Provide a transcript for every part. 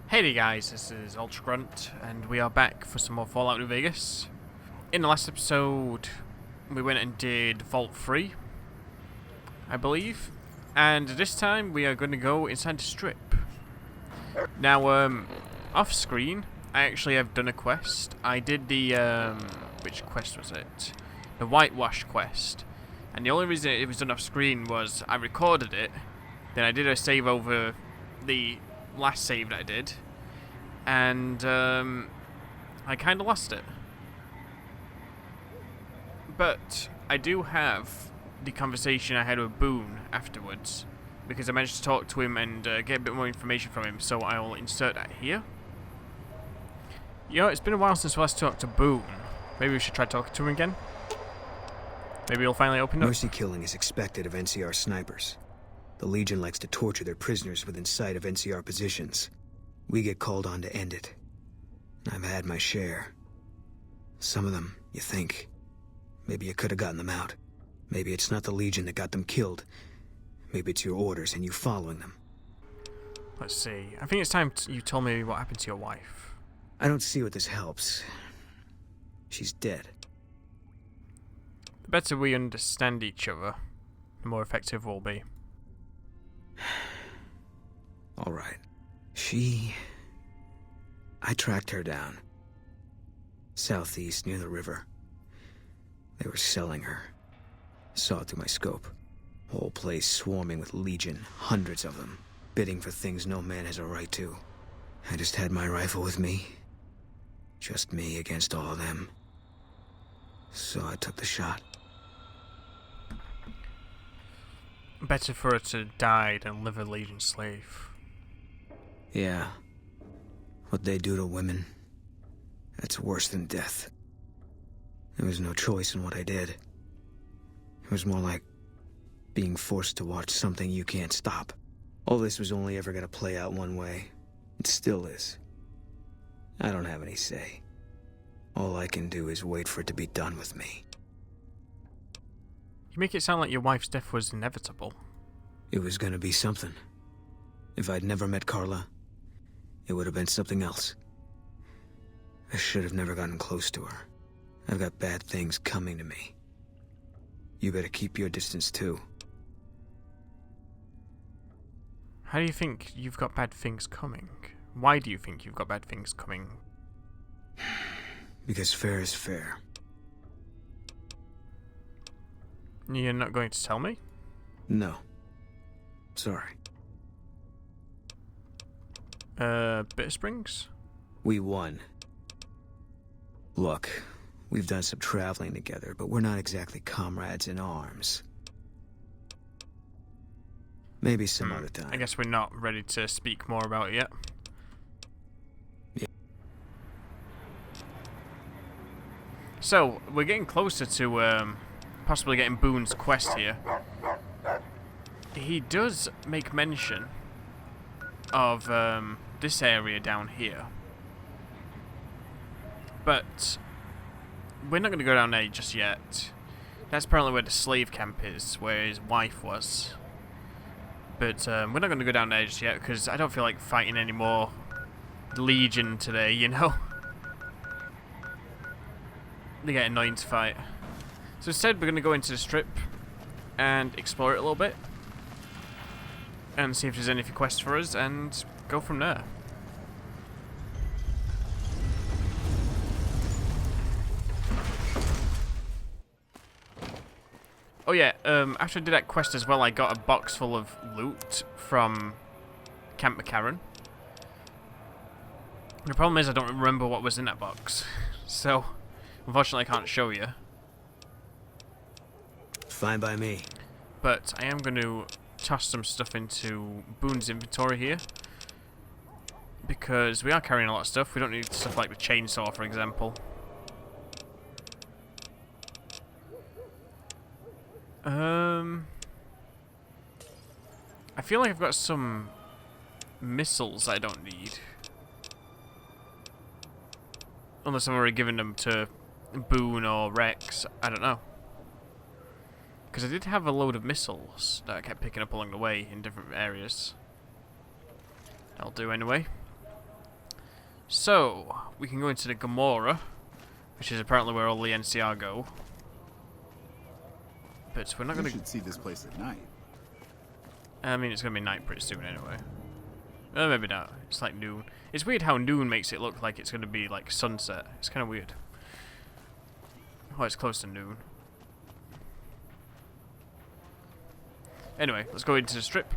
Hey there guys, this is Ultra Grunt, and we are back for some more Fallout New Vegas. In the last episode, we went and did Vault 3, I believe, and this time we are going to go inside the strip. Now, off screen, I actually have done a quest. I did the, which quest was it? The whitewash quest. And the only reason it was done off screen was I recorded it, then I did a save over the last save that I did, and I kind of lost it. But I do have the conversation I had with Boone afterwards, because I managed to talk to him and get a bit more information from him, so I'll insert that here. You know, it's been a while since we last talked to Boone. Maybe we should try talking to him again? Maybe he'll finally open up? Mercy killing is expected of NCR snipers. The Legion likes to torture their prisoners within sight of NCR positions. We get called on to end it. I've had my share. Some of them, you think. Maybe you could have gotten them out. Maybe it's not the Legion that got them killed. Maybe it's your orders and you following them. Let's see. I think it's time you told me what happened to your wife. I don't see what this helps. She's dead. The better we understand each other, the more effective we'll be. All right. I tracked her down. Southeast, near the river. They were selling her. Saw it through my scope. Whole place swarming with Legion, hundreds of them, bidding for things no man has a right to. I just had my rifle with me. Just me against all of them. So I took the shot. Better for her to die than live a Legion slave. Yeah. What they do to women, that's worse than death. There was no choice in what I did. It was more like being forced to watch something you can't stop. All this was only ever going to play out one way. It still is. I don't have any say. All I can do is wait for it to be done with me. You make it sound like your wife's death was inevitable. It was going to be something. If I'd never met Carla, it would have been something else. I should have never gotten close to her. I've got bad things coming to me. You better keep your distance too. How do you think you've got bad things coming? Why do you think you've got bad things coming? Because fair is fair. You're not going to tell me? No. Sorry. Bitter Springs? We won. Look, we've done some traveling together, but we're not exactly comrades in arms. Maybe some other time. I guess we're not ready to speak more about it yet. Yeah. So, we're getting closer to possibly getting Boone's quest here. He does make mention of this area down here. But we're not going to go down there just yet. That's apparently where the slave camp is, where his wife was. But we're not going to go down there just yet, because I don't feel like fighting any more Legion today, you know? They get annoying to fight. So instead we're going to go into the strip and explore it a little bit. And see if there's any quests for us, and go from there. Oh yeah, after I did that quest as well, I got a box full of loot from Camp McCarran. The problem is I don't remember what was in that box. So, unfortunately I can't show you. Fine by me. But I am going to toss some stuff into Boone's inventory here. Because we are carrying a lot of stuff. We don't need stuff like the chainsaw, for example. I feel like I've got some missiles I don't need. Unless I've already given them to Boone or Rex. I don't know. Because I did have a load of missiles that I kept picking up along the way in different areas. That'll do anyway. So, we can go into the Gomorrah, which is apparently where all the NCR go. But we're not going to... You should see this place at night. I mean, it's going to be night pretty soon anyway. Maybe not. It's like noon. It's weird how noon makes it look like it's going to be like sunset. It's kind of weird. Oh, it's close to noon. Anyway, let's go into the strip.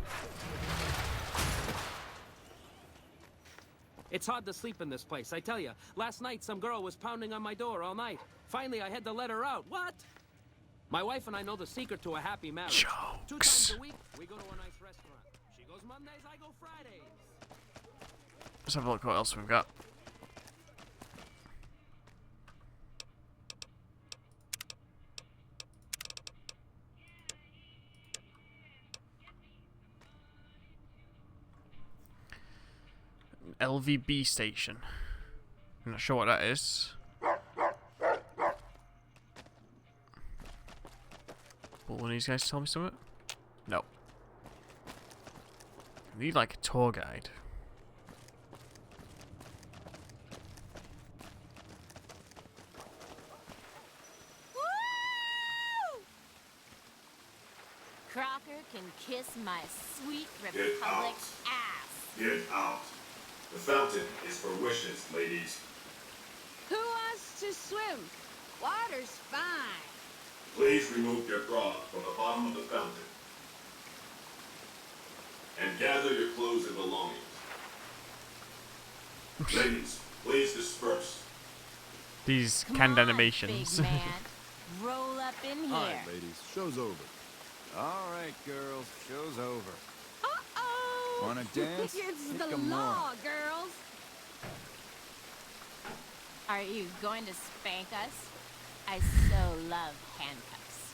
It's hard to sleep in this place, I tell you. Last night, some girl was pounding on my door all night. Finally, I had to let her out. What? My wife and I know the secret to a happy marriage. Jokes. 2 times a week, we go to a nice restaurant. She goes Mondays, I go Fridays. Let's have a look what else we've got. LVB station. I'm not sure what that is. Will one of these guys tell me something? No. I need like a tour guide. Crocker can kiss my sweet Get Republic out. ass. Get out. The fountain is for wishes, ladies. Who wants to swim? Water's fine. Please remove your bra from the bottom of the fountain. And gather your clothes and belongings. Ladies, please disperse. These Come canned on, animations. big man. Roll up in here. All right, ladies, show's over. All right, girls, show's over. Uh-oh! Wanna dance? It's Hit the the more. law, girls. Are you going to spank us? I so love handcuffs.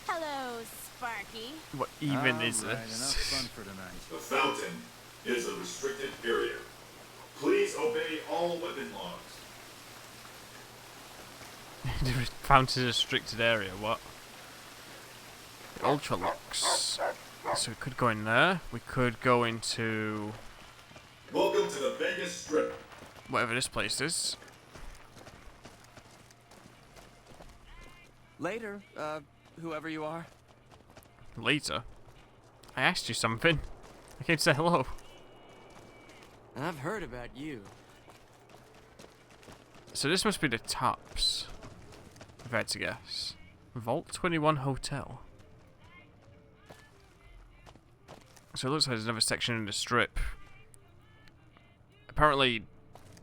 Hello, Sparky. What even All is right, enough this? fun for tonight. The fountain is a restricted area. Please obey all weapon laws. The fountain is a restricted area. What? Ultra Luxe. So we could go in there. We could go into Welcome to the Vegas Strip. whatever this place is. Later, whoever you are. Later. I asked you something. I came to say hello. I've heard about you. So this must be the tops, if I had to guess. Vault 21 Hotel. So it looks like there's another section in the strip. Apparently,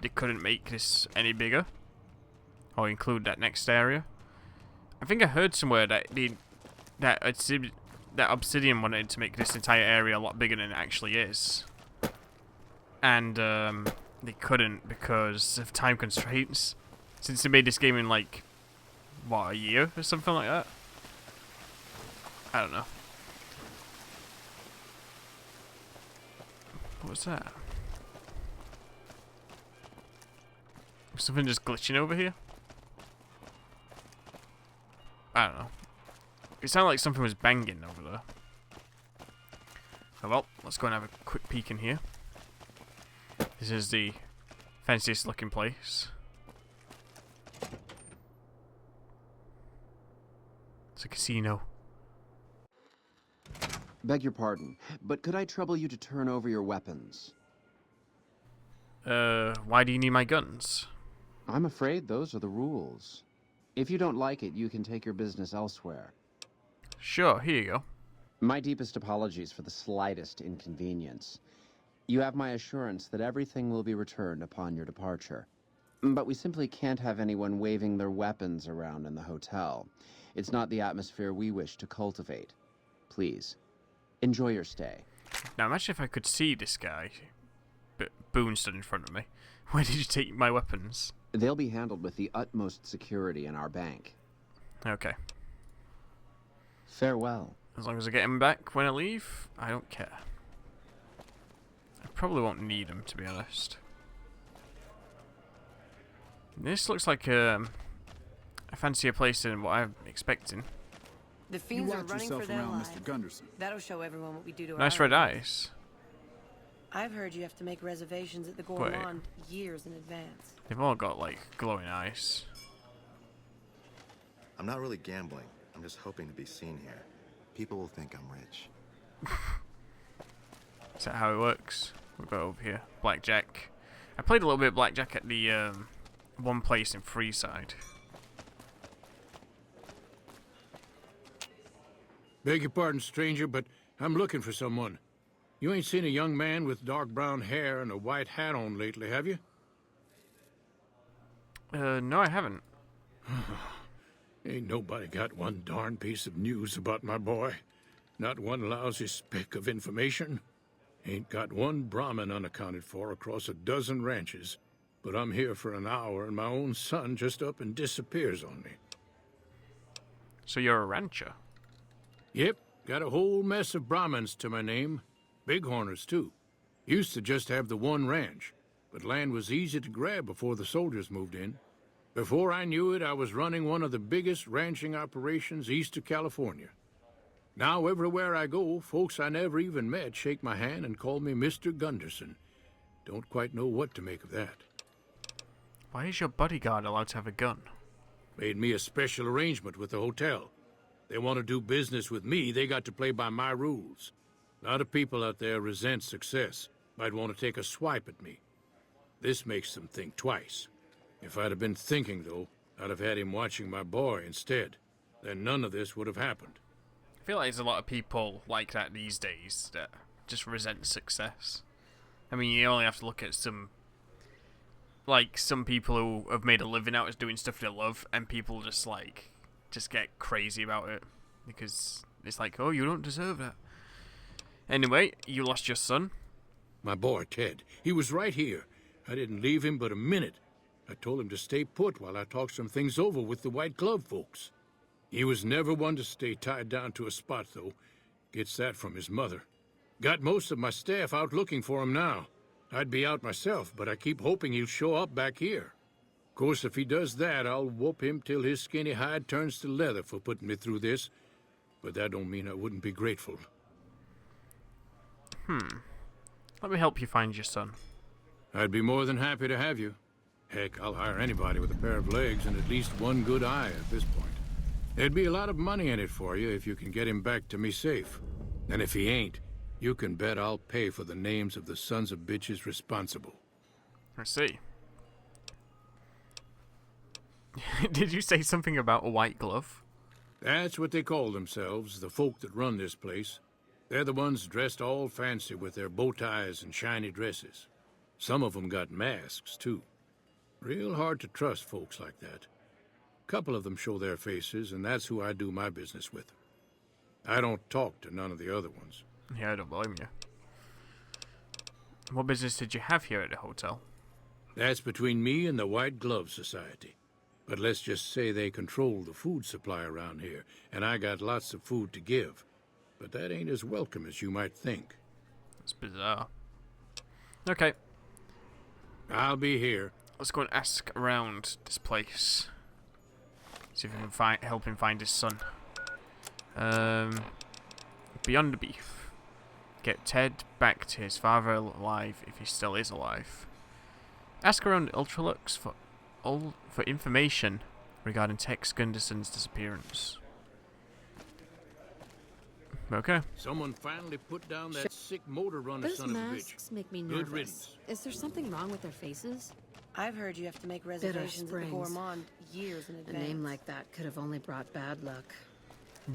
they couldn't make this any bigger, or include that next area. I think I heard somewhere that that Obsidian wanted to make this entire area a lot bigger than it actually is, and they couldn't because of time constraints. Since they made this game in like what, a year or something like that. I don't know. What was that? Was something just glitching over here? I don't know. It sounded like something was banging over there. Oh well, let's go and have a quick peek in here. This is the fanciest looking place. It's a casino. Beg your pardon, but could I trouble you to turn over your weapons? Why do you need my guns? I'm afraid those are the rules. If you don't like it, you can take your business elsewhere. Sure, here you go. My deepest apologies for the slightest inconvenience. You have my assurance that everything will be returned upon your departure. But we simply can't have anyone waving their weapons around in the hotel. It's not the atmosphere we wish to cultivate. Please, enjoy your stay. Now imagine if I could see this guy. But Boone stood in front of me. Where did you take my weapons? They'll be handled with the utmost security in our bank. Okay. Farewell. As long as I get him back when I leave, I don't care. I probably won't need him, to be honest. This looks like a fancier place than what I'm expecting. The You fiends are watch running yourself for their around, lives. Mr. Gunderson. That'll show everyone what we do to Nice our red eyes. I've heard you have to make reservations at the Gourmand years in advance. They've all got, like, glowing eyes. I'm not really gambling. I'm just hoping to be seen here. People will think I'm rich. Is that how it works? We'll go over here. Blackjack. I played a little bit of blackjack at the one place in Freeside. Beg your pardon, stranger, but I'm looking for someone. You ain't seen a young man with dark brown hair and a white hat on lately, have you? No, I haven't. Ain't nobody got one darn piece of news about my boy. Not one lousy speck of information. Ain't got one Brahmin unaccounted for across a dozen ranches. But I'm here for an hour and my own son just up and disappears on me. So you're a rancher? Yep, got a whole mess of Brahmins to my name. Bighorners, too. Used to just have the one ranch, but land was easy to grab before the soldiers moved in. Before I knew it, I was running one of the biggest ranching operations east of California. Now, everywhere I go, folks I never even met shake my hand and call me Mr. Gunderson. Don't quite know what to make of that. Why is your bodyguard allowed to have a gun? Made me a special arrangement with the hotel. They want to do business with me, they got to play by my rules. A lot of people out there resent success. Might want to take a swipe at me. This makes them think twice. If I'd have been thinking, though, I'd have had him watching my boy instead. Then none of this would have happened. I feel like there's a lot of people like that these days that just resent success. I mean, you only have to look at some people who have made a living out of doing stuff they love, and people just get crazy about it because it's like, oh, you don't deserve that. Anyway, you lost your son. My boy, Ted. He was right here. I didn't leave him but a minute. I told him to stay put while I talked some things over with the White Glove folks. He was never one to stay tied down to a spot, though. Gets that from his mother. Got most of my staff out looking for him now. I'd be out myself, but I keep hoping he'll show up back here. Of course, if he does that, I'll whoop him till his skinny hide turns to leather for putting me through this. But that don't mean I wouldn't be grateful. Let me help you find your son. I'd be more than happy to have you. Heck, I'll hire anybody with a pair of legs and at least one good eye at this point. There'd be a lot of money in it for you if you can get him back to me safe. And if he ain't, you can bet I'll pay for the names of the sons of bitches responsible. I see. Did you say something about a white glove? That's what they call themselves, the folk that run this place. They're the ones dressed all fancy with their bow ties and shiny dresses. Some of them got masks, too. Real hard to trust folks like that. A couple of them show their faces, and that's who I do my business with. I don't talk to none of the other ones. Yeah, I don't blame you. What business did you have here at the hotel? That's between me and the White Glove Society. But let's just say they control the food supply around here, and I got lots of food to give. But that ain't as welcome as you might think. That's bizarre. Okay. I'll be here. Let's go and ask around this place. See if we can help him find his son. Beyond the beef. Get Ted back to his father alive if he still is alive. Ask around Ultralux for information regarding Tex Gunderson's disappearance. Okay. Someone finally put down that sick motor runner Those son of a masks bitch. make me Good nervous. riddance. Is there something wrong with their faces? I've heard you have to make reservations at the Gourmand years in A advance. name like that could have only brought bad luck.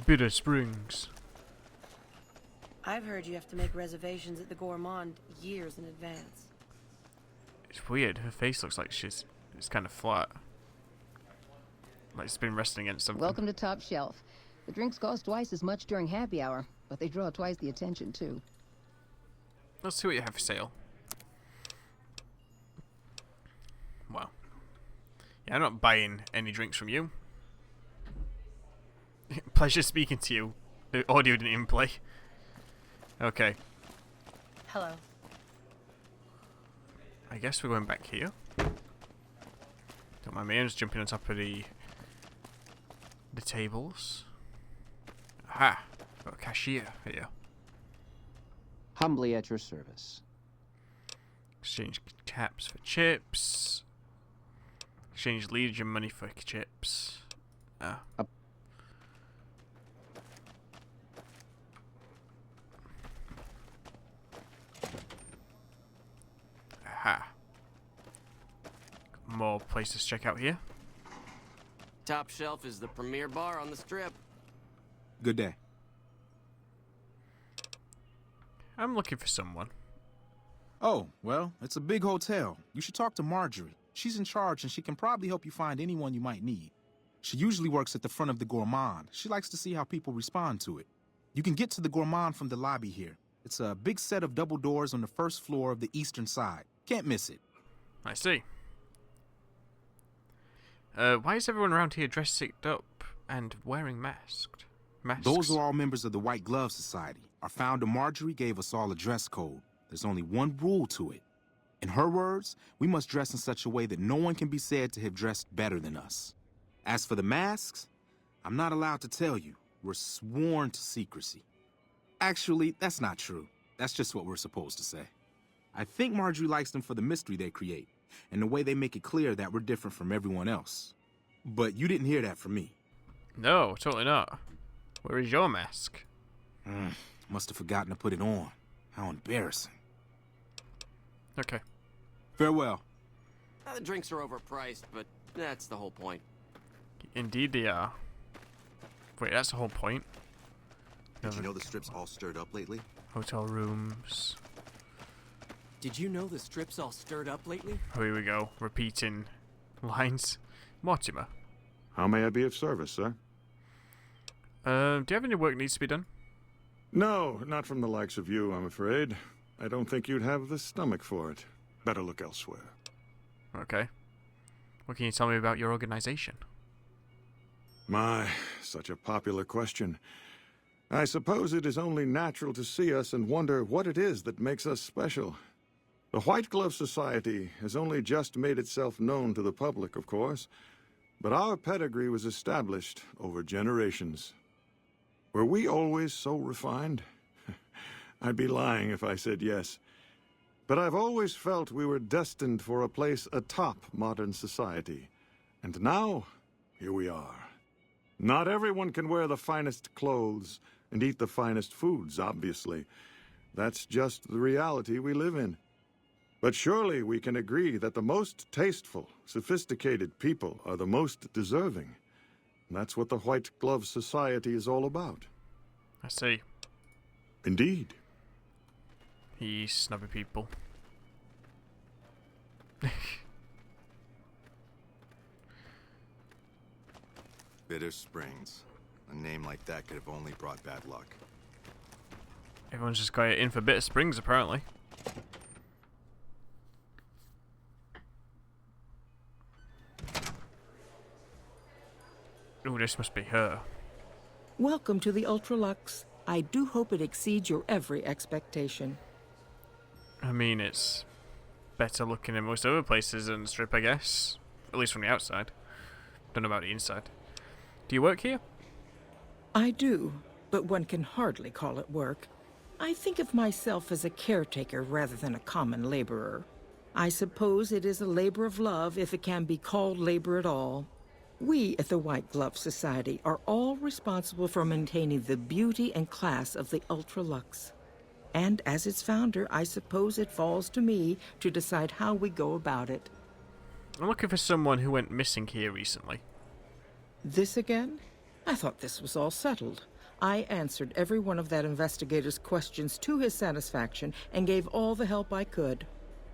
Bitter Springs. I've heard you have to make reservations at the Gourmand years in advance. It's weird. Her face looks like it's kind of flat. Like it's been resting against something. Welcome to Top Shelf. The drinks cost twice as much during happy hour, but they draw twice the attention, too. Let's see what you have for sale. Wow. Yeah, I'm not buying any drinks from you. Pleasure speaking to you. The audio didn't even play. Okay. Hello. I guess we're going back here. Don't mind me, I'm just jumping on top of the tables. Aha! Got a cashier here. Humbly at your service. Exchange caps for chips. Exchange Legion money for chips. Ah. Aha. More places to check out here. Top Shelf is the premier bar on the strip. Good day. I'm looking for someone. Oh, well, it's a big hotel. You should talk to Marjorie. She's in charge and she can probably help you find anyone you might need. She usually works at the front of the Gourmand. She likes to see how people respond to it. You can get to the Gourmand from the lobby here. It's a big set of double doors on the first floor of the eastern side. Can't miss it. I see. Why is everyone around here dressed up and wearing masks? Those are all members of the White Glove Society. Our founder Marjorie gave us all a dress code. There's only one rule to it. In her words, we must dress in such a way that no one can be said to have dressed better than us. As for the masks, I'm not allowed to tell you. We're sworn to secrecy. Actually, that's not true. That's just what we're supposed to say. I think Marjorie likes them for the mystery they create, and the way they make it clear that we're different from everyone else. But you didn't hear that from me. No, totally not. Where is your mask? Must have forgotten to put it on. How embarrassing. Okay. Farewell. The drinks are overpriced, but that's the whole point. Indeed they are. Wait, that's the whole point. Did you know the strip's all stirred up lately? Hotel rooms. Did you know the strip's all stirred up lately? Oh, here we go. Repeating lines. Mortimer. How may I be of service, sir? Do you have any work needs to be done? No, not from the likes of you, I'm afraid. I don't think you'd have the stomach for it. Better look elsewhere. Okay. What can you tell me about your organization? My, such a popular question. I suppose it is only natural to see us and wonder what it is that makes us special. The White Glove Society has only just made itself known to the public, of course, but our pedigree was established over generations. Were we always so refined? I'd be lying if I said yes. But I've always felt we were destined for a place atop modern society. And now, here we are. Not everyone can wear the finest clothes and eat the finest foods, obviously. That's just the reality we live in. But surely we can agree that the most tasteful, sophisticated people are the most deserving. That's what the White Glove Society is all about. I see. Indeed. You snobby people. Bitter Springs. A name like that could have only brought bad luck. Everyone's just got it in for Bitter Springs, apparently. Oh, this must be her. Welcome to the Ultra Luxe. I do hope it exceeds your every expectation. I mean, it's better looking than most other places in the strip, I guess. At least from the outside. Don't know about the inside. Do you work here? I do, but one can hardly call it work. I think of myself as a caretaker rather than a common laborer. I suppose it is a labor of love if it can be called labor at all. We at the White Glove Society are all responsible for maintaining the beauty and class of the Ultra Luxe. And as its founder, I suppose it falls to me to decide how we go about it. I'm looking for someone who went missing here recently. This again? I thought this was all settled. I answered every one of that investigator's questions to his satisfaction and gave all the help I could.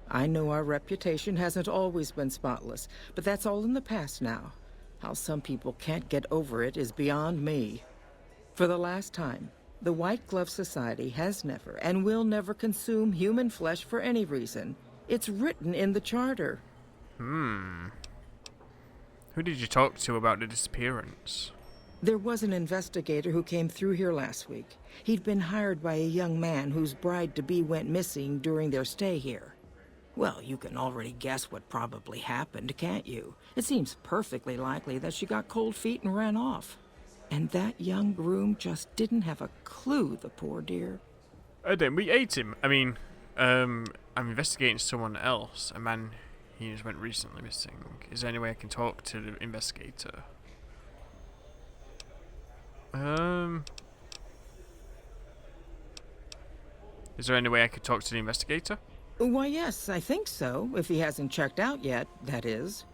I know our reputation hasn't always been spotless, but that's all in the past now. How some people can't get over it is beyond me. For the last time, the White Glove Society has never and will never consume human flesh for any reason. It's written in the charter. Who did you talk to about the disappearance? There was an investigator who came through here last week. He'd been hired by a young man whose bride-to-be went missing during their stay here. Well, you can already guess what probably happened, can't you? It seems perfectly likely that she got cold feet and ran off. And that young groom just didn't have a clue, the poor dear. Then we ate him. I mean, I'm investigating someone else. A man he just went recently missing. Is there any way I can talk to the investigator? Is there any way I could talk to the investigator? Why, yes, I think so, if he hasn't checked out yet, that is.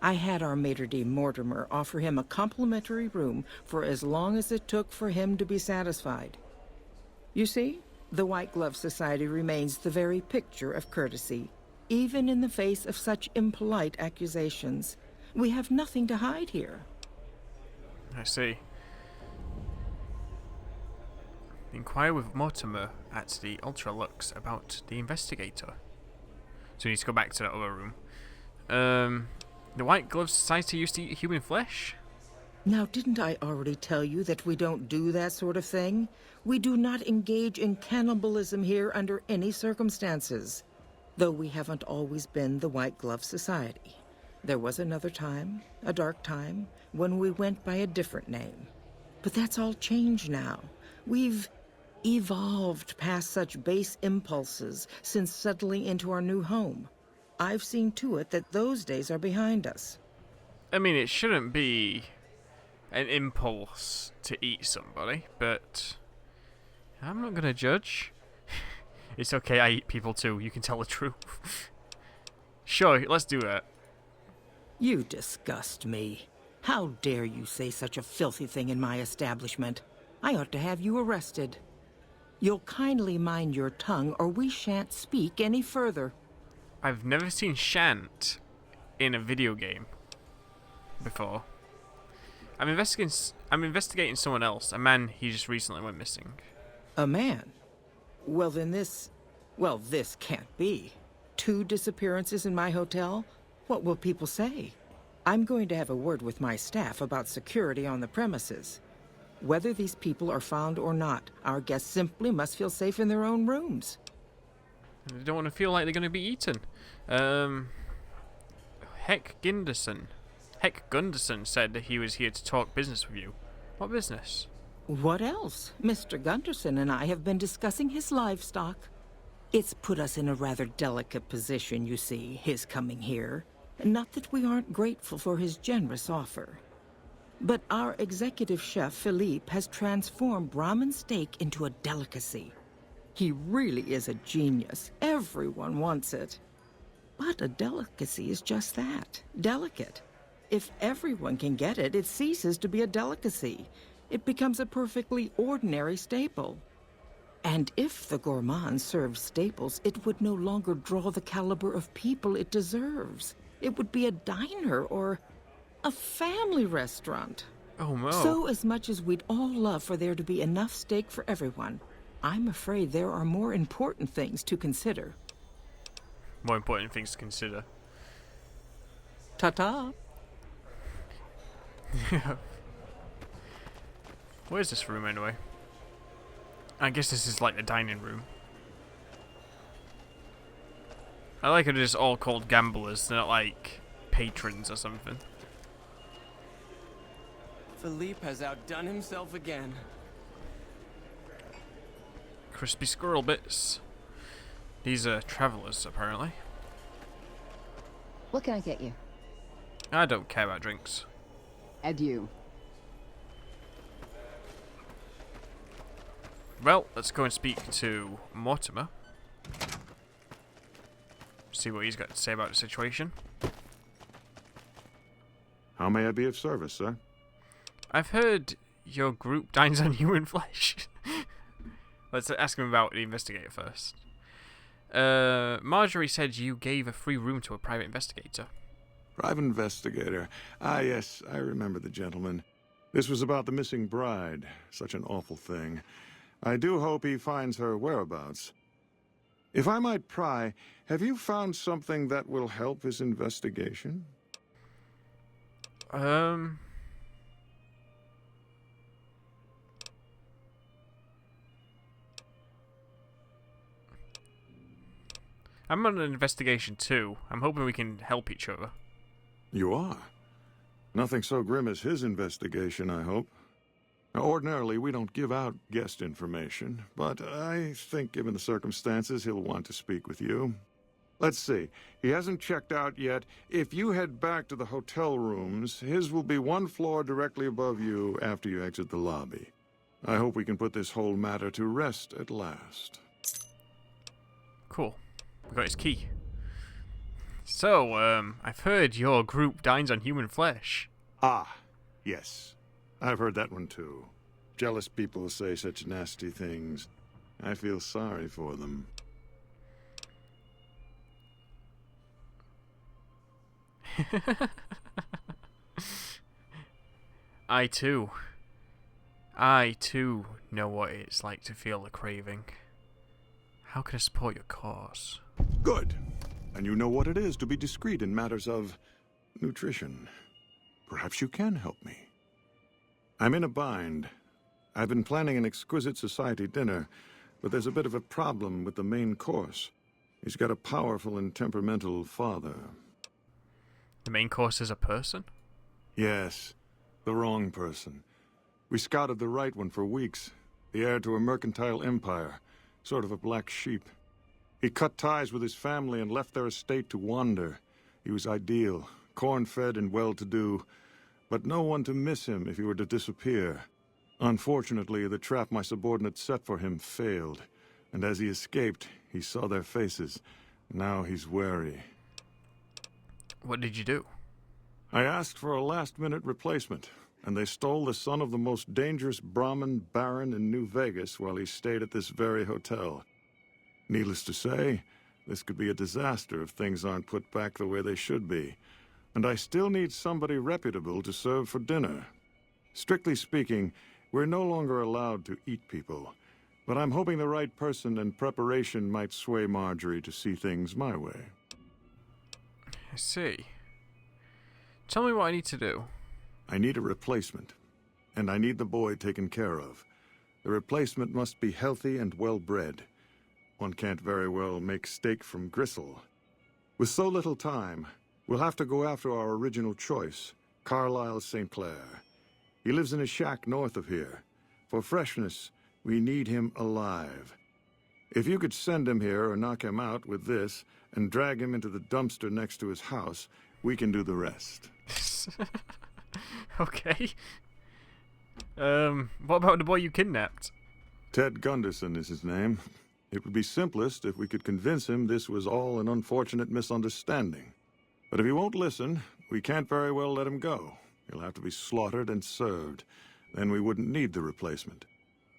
I had our maitre d' Mortimer offer him a complimentary room for as long as it took for him to be satisfied. You see, the White Glove Society remains the very picture of courtesy, even in the face of such impolite accusations. We have nothing to hide here. I see. Inquire with Mortimer at the Ultra Luxe about the investigator. So we need to go back to that other room. The White Glove Society used to eat human flesh? Now, didn't I already tell you that we don't do that sort of thing? We do not engage in cannibalism here under any circumstances. Though we haven't always been the White Glove Society. There was another time, a dark time, when we went by a different name. But that's all changed now. We've evolved past such base impulses since settling into our new home. I've seen to it that those days are behind us. I mean, it shouldn't be an impulse to eat somebody, but I'm not gonna judge. It's okay, I eat people too, you can tell the truth. Sure, let's do that. You disgust me. How dare you say such a filthy thing in my establishment? I ought to have you arrested. You'll kindly mind your tongue, or we shan't speak any further. I've never seen shan't in a video game before. I'm investigating someone else, a man he just recently went missing. A man? Well, then this can't be. 2 disappearances in my hotel? What will people say? I'm going to have a word with my staff about security on the premises. Whether these people are found or not, our guests simply must feel safe in their own rooms. They don't want to feel like they're going to be eaten. Heck Gunderson said that he was here to talk business with you. What business? What else? Mr. Gunderson and I have been discussing his livestock. It's put us in a rather delicate position, you see, his coming here. Not that we aren't grateful for his generous offer. But our executive chef, Philippe, has transformed Brahmin steak into a delicacy. He really is a genius. Everyone wants it. But a delicacy is just that, delicate. If everyone can get it, it ceases to be a delicacy. It becomes a perfectly ordinary staple. And if the gourmand served staples, it would no longer draw the caliber of people it deserves. It would be a diner or a family restaurant. Oh, no. So as much as we'd all love for there to be enough steak for everyone, I'm afraid there are more important things to consider. More important things to consider. Ta-ta. Where's this room anyway? I guess this is like the dining room. I like it is all called gamblers, they're not like patrons or something. Philippe has outdone himself again. Crispy squirrel bits. These are travelers, apparently. What can I get you? I don't care about drinks. Adieu. Well, let's go and speak to Mortimer. See what he's got to say about the situation. How may I be of service, sir? I've heard your group dines on human flesh. Let's ask him about the investigator first. Marjorie said you gave a free room to a private investigator. Private investigator. Ah, yes, I remember the gentleman. This was about the missing bride. Such an awful thing. I do hope he finds her whereabouts. If I might pry, have you found something that will help his investigation? I'm on an investigation too. I'm hoping we can help each other. You are? Nothing so grim as his investigation, I hope. Now, ordinarily, we don't give out guest information, but I think given the circumstances, he'll want to speak with you. Let's see. He hasn't checked out yet. If you head back to the hotel rooms, his will be one floor directly above you after you exit the lobby. I hope we can put this whole matter to rest at last. Cool. We got his key. So, I've heard your group dines on human flesh. Ah, yes. I've heard that one too. Jealous people say such nasty things. I feel sorry for them. I too know what it's like to feel the craving. How can I support your cause? Good. And you know what it is to be discreet in matters of nutrition. Perhaps you can help me. I'm in a bind. I've been planning an exquisite society dinner, but there's a bit of a problem with the main course. He's got a powerful and temperamental father. The main course is a person? Yes, the wrong person. We scouted the right one for weeks. The heir to a mercantile empire, sort of a black sheep. He cut ties with his family and left their estate to wander. He was ideal, corn-fed and well-to-do, but no one to miss him if he were to disappear. Unfortunately, the trap my subordinates set for him failed, and as he escaped, he saw their faces. Now he's wary. What did you do? I asked for a last-minute replacement, and they stole the son of the most dangerous Brahmin baron in New Vegas while he stayed at this very hotel. Needless to say, this could be a disaster if things aren't put back the way they should be. And I still need somebody reputable to serve for dinner. Strictly speaking, we're no longer allowed to eat people, but I'm hoping the right person and preparation might sway Marjorie to see things my way. I see. Tell me what I need to do. I need a replacement, and I need the boy taken care of. The replacement must be healthy and well-bred. One can't very well make steak from gristle. With so little time, we'll have to go after our original choice, Carlisle St. Clair. He lives in a shack north of here. For freshness, we need him alive. If you could send him here or knock him out with this and drag him into the dumpster next to his house, we can do the rest. Okay. What about the boy you kidnapped? Ted Gunderson is his name. It would be simplest if we could convince him this was all an unfortunate misunderstanding. But if he won't listen, we can't very well let him go. He'll have to be slaughtered and served. Then we wouldn't need the replacement.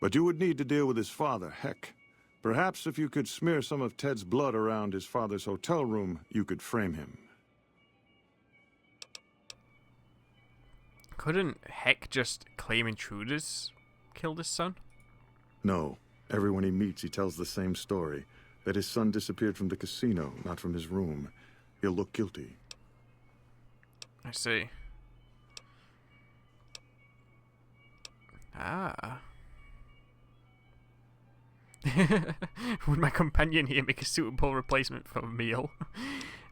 But you would need to deal with his father, Heck. Perhaps if you could smear some of Ted's blood around his father's hotel room, you could frame him. Couldn't Heck just claim intruders killed his son? No. Everyone he meets, he tells the same story. That his son disappeared from the casino, not from his room. He'll look guilty. I see. Ah. Would my companion here make a suitable replacement for a meal?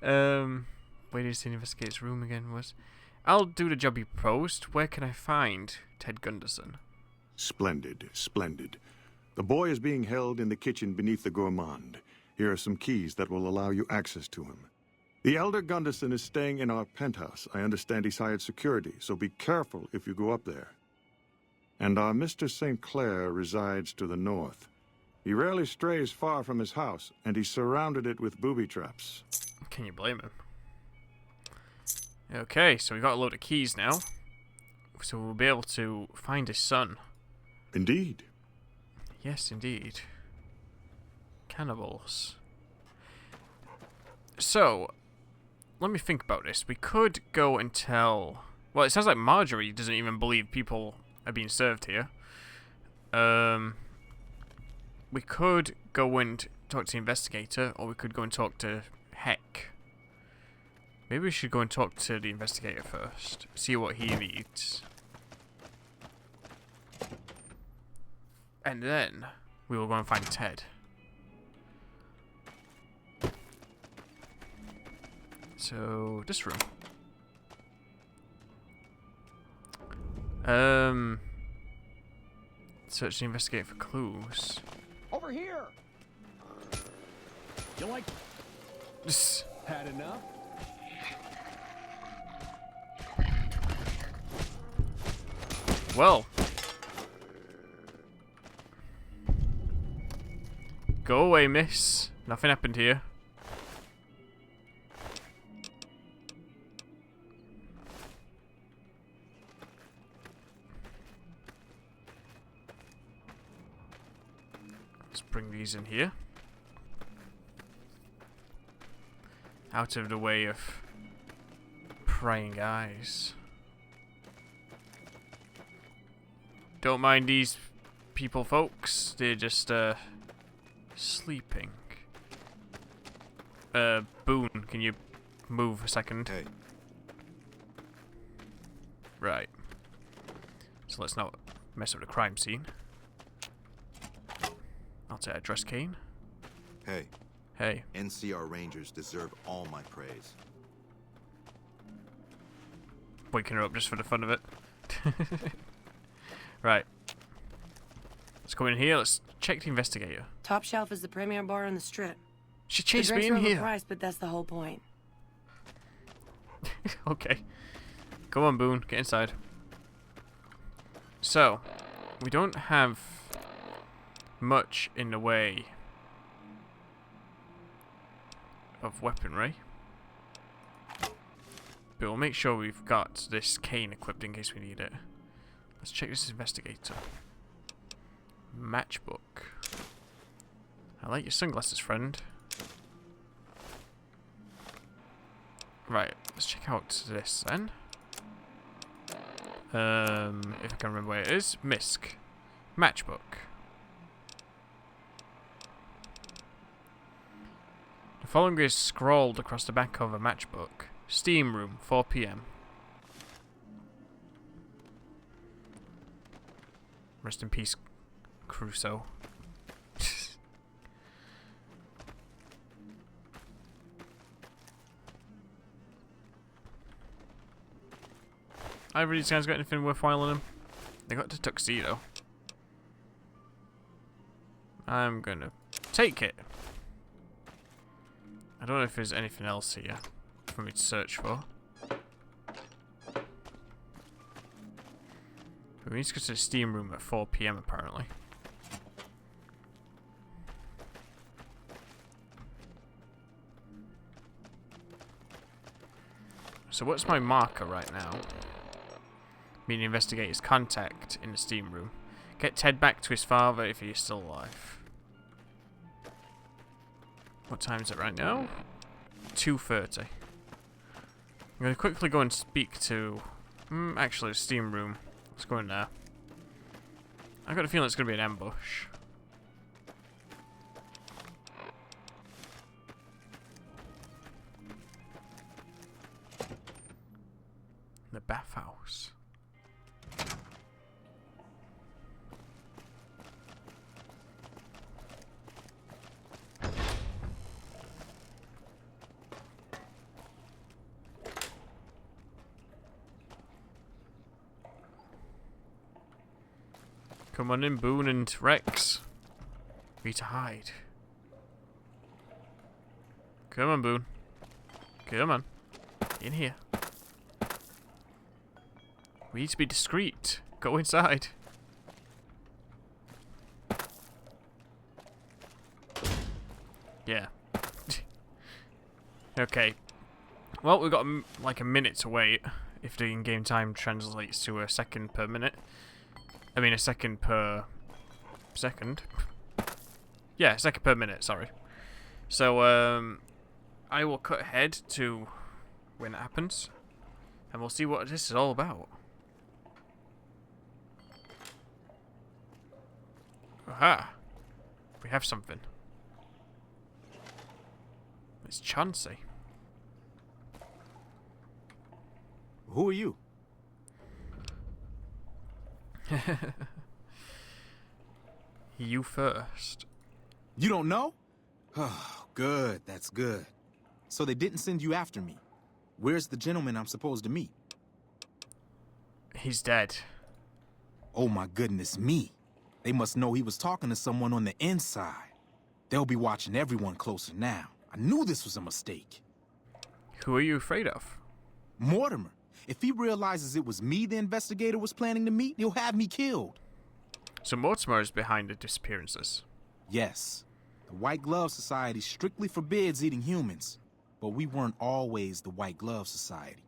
Where did he investigate his room again? I'll do the job you proposed. Where can I find Ted Gunderson? Splendid, splendid. The boy is being held in the kitchen beneath the gourmand. Here are some keys that will allow you access to him. The elder Gunderson is staying in our penthouse. I understand he's hired security, so be careful if you go up there. And our Mr. St. Clair resides to the north. He rarely strays far from his house, and he's surrounded it with booby traps. Can you blame him? Okay, so we got a load of keys now. So we'll be able to find his son. Indeed. Yes, indeed. Cannibals. So, let me think about this. We could go and tell... Well, it sounds like Marjorie doesn't even believe people are being served here. We could go and talk to the investigator, or we could go and talk to Heck. Maybe we should go and talk to the investigator first. See what he needs. And then we will go and find Ted. So, this room. Search and investigate for clues. Over here! You like... Had enough? Well. Go away, miss. Nothing happened here. Let's bring these in here. Out of the way of prying eyes. Don't mind these people, folks. They're just, sleeping. Boone, can you move a second? Hey. Right. So let's not mess up the crime scene. I'll take a dress cane. Hey. Hey. NCR Rangers deserve all my praise. Waking her up just for the fun of it. Right. Let's go in here. Let's check the investigator. Top Shelf is the premier bar on the strip. She chased me the in drinks are here. overpriced, but that's the whole point. Okay. Come on, Boone. Get inside. So, we don't have much in the way of weaponry. But we'll make sure we've got this cane equipped in case we need it. Let's check this investigator. Matchbook. I like your sunglasses, friend. Right, let's check out this then. If I can remember where it is. MISC. Matchbook. The following is scrawled across the back of a matchbook. Steam room, 4 PM. Rest in peace, Crusoe. Either of these guys got anything worthwhile in them? They got the tuxedo. I'm gonna take it. I don't know if there's anything else here for me to search for. But we need to go to the steam room at 4 PM apparently. So what's my marker right now? Meaning investigator's contact in the steam room. Get Ted back to his father if he is still alive. What time is it right now? 2:30. I'm going to quickly go and speak to... actually, the steam room. Let's go in there. I've got a feeling it's going to be an ambush. The bathhouse. Come on in, Boone and Rex. We need to hide. Come on, Boone. Come on. In here. We need to be discreet. Go inside. Yeah. Okay. Well, we've got like a minute to wait if the in-game time translates to a second per minute. I mean, a second per second. Yeah, a second per minute, sorry. So, I will cut ahead to when it happens. And we'll see what this is all about. Aha! We have something. It's Chauncey. Who are you? You first. You don't know? Oh, good. That's good. So they didn't send you after me. Where's the gentleman I'm supposed to meet? He's dead. Oh my goodness me. They must know he was talking to someone on the inside. They'll be watching everyone closer now. I knew this was a mistake. Who are you afraid of? Mortimer. If he realizes it was me the investigator was planning to meet, he'll have me killed. So Mortimer is behind the disappearances? Yes. The White Glove Society strictly forbids eating humans. But we weren't always the White Glove Society.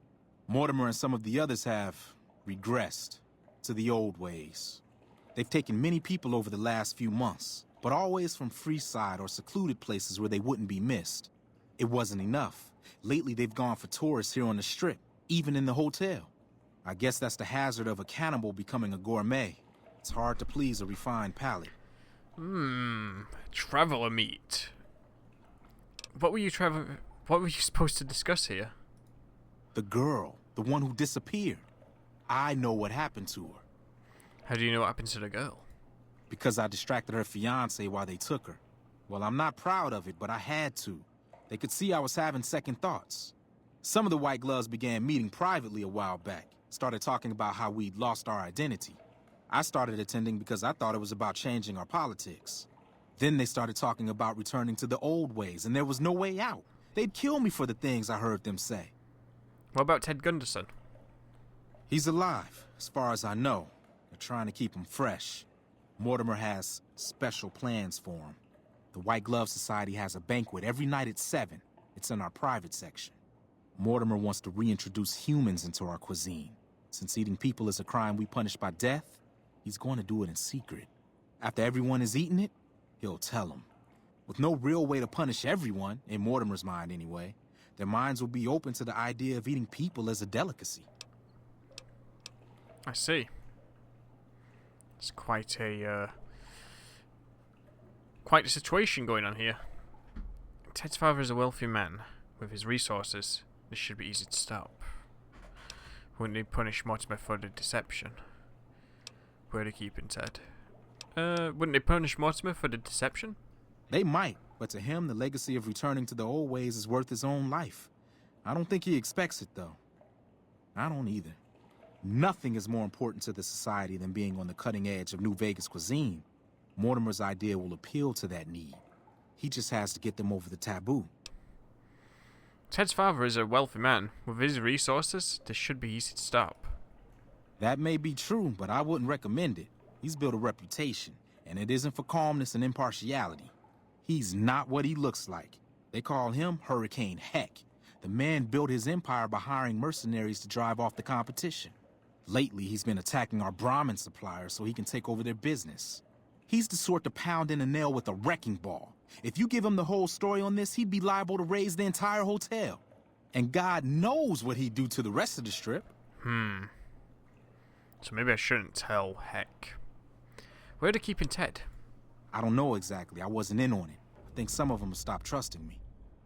Mortimer and some of the others have regressed to the old ways. They've taken many people over the last few months, but always from Freeside or secluded places where they wouldn't be missed. It wasn't enough. Lately, they've gone for tourists here on the Strip, even in the hotel. I guess that's the hazard of a cannibal becoming a gourmet. It's hard to please a refined palate. Traveler meat. What were you supposed to discuss here? The girl, the one who disappeared. I know what happened to her. How do you know what happened to the girl? Because I distracted her fiancé while they took her. Well, I'm not proud of it, but I had to. They could see I was having second thoughts. Some of the White Gloves began meeting privately a while back, started talking about how we'd lost our identity. I started attending because I thought it was about changing our politics. Then they started talking about returning to the old ways, and there was no way out. They'd kill me for the things I heard them say. What about Ted Gunderson? He's alive, as far as I know. They're trying to keep him fresh. Mortimer has special plans for him. The White Glove Society has a banquet every night at 7. It's in our private section. Mortimer wants to reintroduce humans into our cuisine. Since eating people is a crime we punish by death, he's going to do it in secret. After everyone has eaten it, he'll tell them. With no real way to punish everyone, in Mortimer's mind anyway, their minds will be open to the idea of eating people as a delicacy. I see. It's quite a situation going on here. Ted's father is a wealthy man. With his resources, this should be easy to stop. Wouldn't they punish Mortimer for the deception? Where are they keeping Ted? Wouldn't they punish Mortimer for the deception? They might, but to him, the legacy of returning to the old ways is worth his own life. I don't think he expects it, though. I don't either. Nothing is more important to the society than being on the cutting edge of New Vegas cuisine. Mortimer's idea will appeal to that need. He just has to get them over the taboo. Ted's father is a wealthy man. With his resources, this should be easy to stop. That may be true, but I wouldn't recommend it. He's built a reputation, and it isn't for calmness and impartiality. He's not what he looks like. They call him Hurricane Heck. The man built his empire by hiring mercenaries to drive off the competition. Lately, he's been attacking our Brahmin suppliers so he can take over their business. He's the sort to pound in a nail with a wrecking ball. If you give him the whole story on this, he'd be liable to raise the entire hotel. And God knows what he'd do to the rest of the Strip. So maybe I shouldn't tell Heck. Where are they keeping Ted? I don't know exactly. I wasn't in on it. I think some of them have stopped trusting me.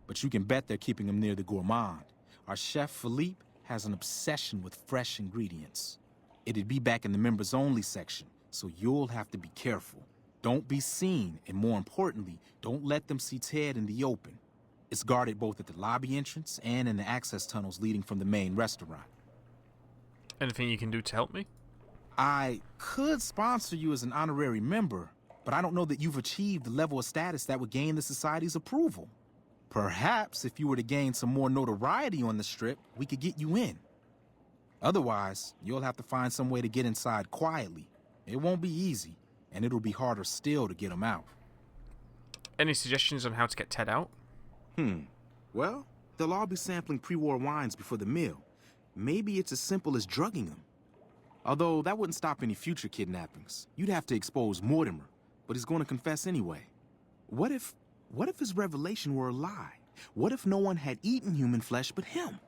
But you can bet they're keeping him near the gourmand. Our chef, Philippe, has an obsession with fresh ingredients. It'd be back in the members-only section, so you'll have to be careful. Don't be seen, and more importantly, don't let them see Ted in the open. It's guarded both at the lobby entrance and in the access tunnels leading from the main restaurant. Anything you can do to help me? I could sponsor you as an honorary member, but I don't know that you've achieved the level of status that would gain the Society's approval. Perhaps if you were to gain some more notoriety on the Strip, we could get you in. Otherwise, you'll have to find some way to get inside quietly. It won't be easy, and it'll be harder still to get him out. Any suggestions on how to get Ted out? Well, they'll all be sampling pre-war wines before the meal. Maybe it's as simple as drugging them. Although that wouldn't stop any future kidnappings. You'd have to expose Mortimer, but he's going to confess anyway. What if his revelation were a lie? What if no one had eaten human flesh but him?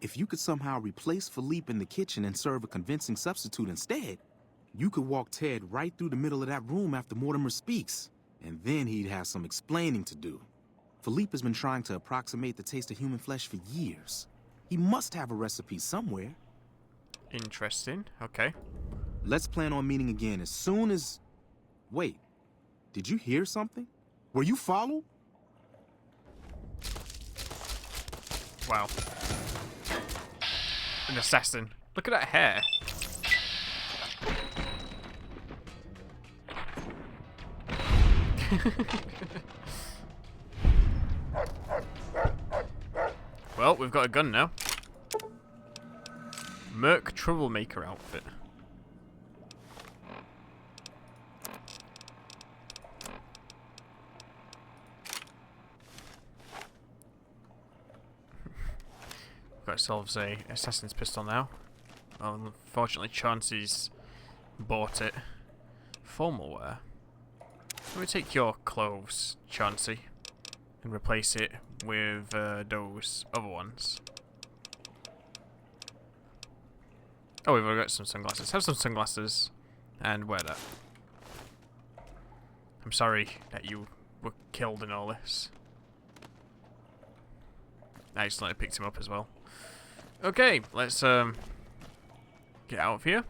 If you could somehow replace Philippe in the kitchen and serve a convincing substitute instead, you could walk Ted right through the middle of that room after Mortimer speaks, and then he'd have some explaining to do. Philippe has been trying to approximate the taste of human flesh for years. He must have a recipe somewhere. Interesting. Okay. Let's plan on meeting again as soon as... Wait, did you hear something? Were you followed? Wow. An assassin. Look at that hair. Well, we've got a gun now. Merc Troublemaker outfit. Got ourselves a assassin's pistol now. Unfortunately, Chauncey's bought it. Formal wear. Let me take your clothes, Chauncey, and replace it with those other ones. Oh, we've already got some sunglasses. Have some sunglasses and wear that. I'm sorry that you were killed in all this. I accidentally picked him up as well. Okay, let's get out of here.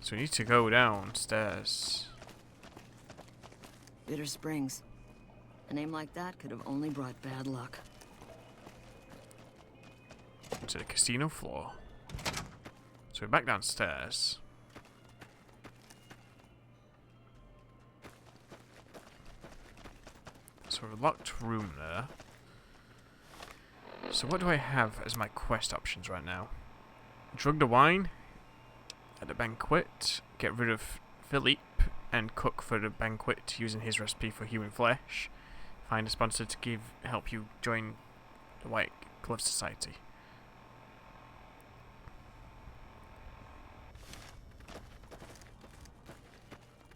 So we need to go downstairs. Bitter Springs. A name like that could have only brought bad luck. To the casino floor. So we're back downstairs. So we're a locked room there. So what do I have as my quest options right now? Drug the wine at the banquet. Get rid of Philippe and cook for the banquet using his recipe for human flesh. Find a sponsor to help you join the White Glove Society.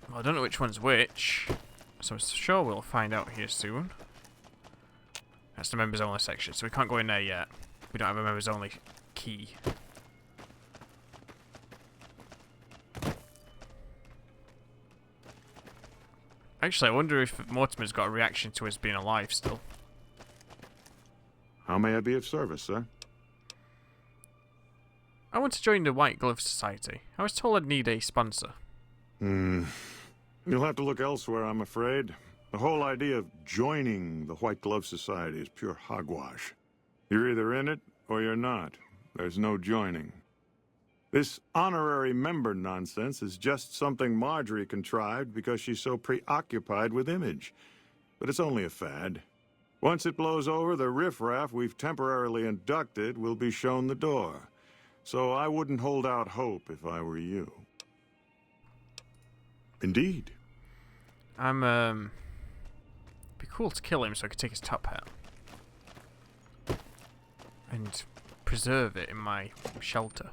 Well, I don't know which one's which, so I'm sure we'll find out here soon. That's the members only section, so we can't go in there yet. We don't have a members only key. Actually, I wonder if Mortimer's got a reaction to us being alive still. How may I be of service, sir? I want to join the White Glove Society. I was told I'd need a sponsor. You'll have to look elsewhere, I'm afraid. The whole idea of joining the White Glove Society is pure hogwash. You're either in it or you're not. There's no joining. This honorary member nonsense is just something Marjorie contrived because she's so preoccupied with image. But it's only a fad. Once it blows over, the riffraff we've temporarily inducted will be shown the door. So I wouldn't hold out hope if I were you. Indeed. Be cool to kill him so I could take his top hat. And preserve it in my shelter.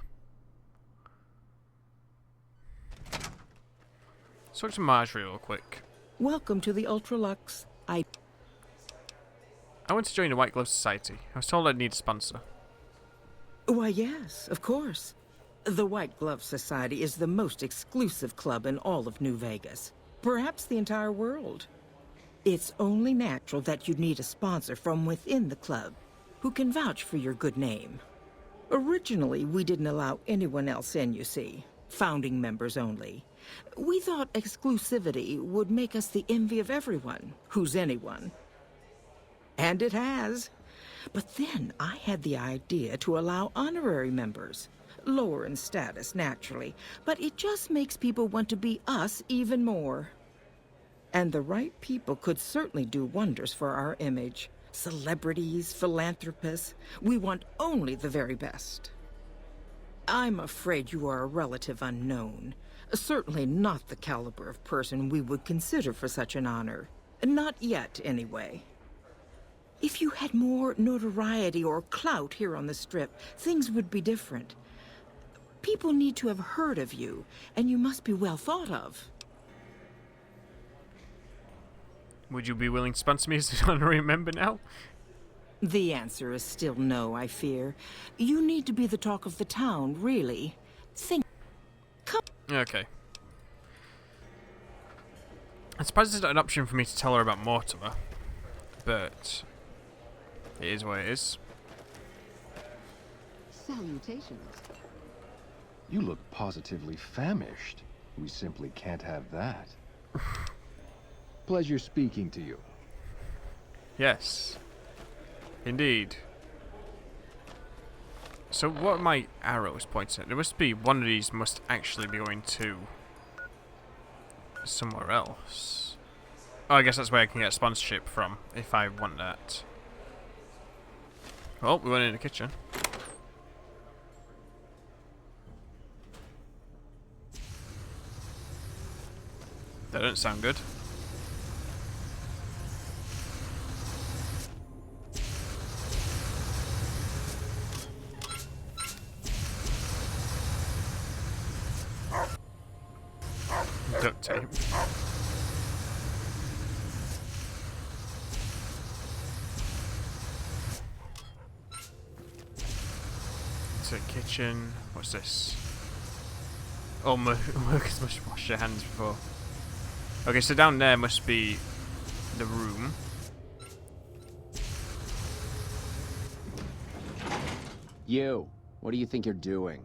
Let's talk to Marjorie real quick. Welcome to the Ultra Luxe. I want to join the White Glove Society. I was told I'd need a sponsor. Why, yes, of course. The White Glove Society is the most exclusive club in all of New Vegas. Perhaps the entire world. It's only natural that you'd need a sponsor from within the club who can vouch for your good name. Originally, we didn't allow anyone else in, you see. Founding members only. We thought exclusivity would make us the envy of everyone who's anyone. And it has. But then I had the idea to allow honorary members. Lower in status, naturally, but it just makes people want to be us even more. And the right people could certainly do wonders for our image. Celebrities, philanthropists, we want only the very best. I'm afraid you are a relative unknown. Certainly not the caliber of person we would consider for such an honor. Not yet, anyway. If you had more notoriety or clout here on the Strip, things would be different. People need to have heard of you, and you must be well thought of. Would you be willing to sponsor me as an honorary member now? The answer is still no, I fear. You need to be the talk of the town, really. Come. Okay. I suppose there's not an option for me to tell her about Mortimer, but it is what it is. Salutations. You look positively famished. We simply can't have that. Pleasure speaking to you. Yes. Indeed. So what are my arrows pointing at? There must be one of these must actually be going to somewhere else. Oh, I guess that's where I can get sponsorship from, if I want that. Well, we went in the kitchen. That doesn't sound good. Duct tape. It's a kitchen. What's this? Oh, workers must wash their hands before. Okay, so down there must be the room. You, what do you think you're doing?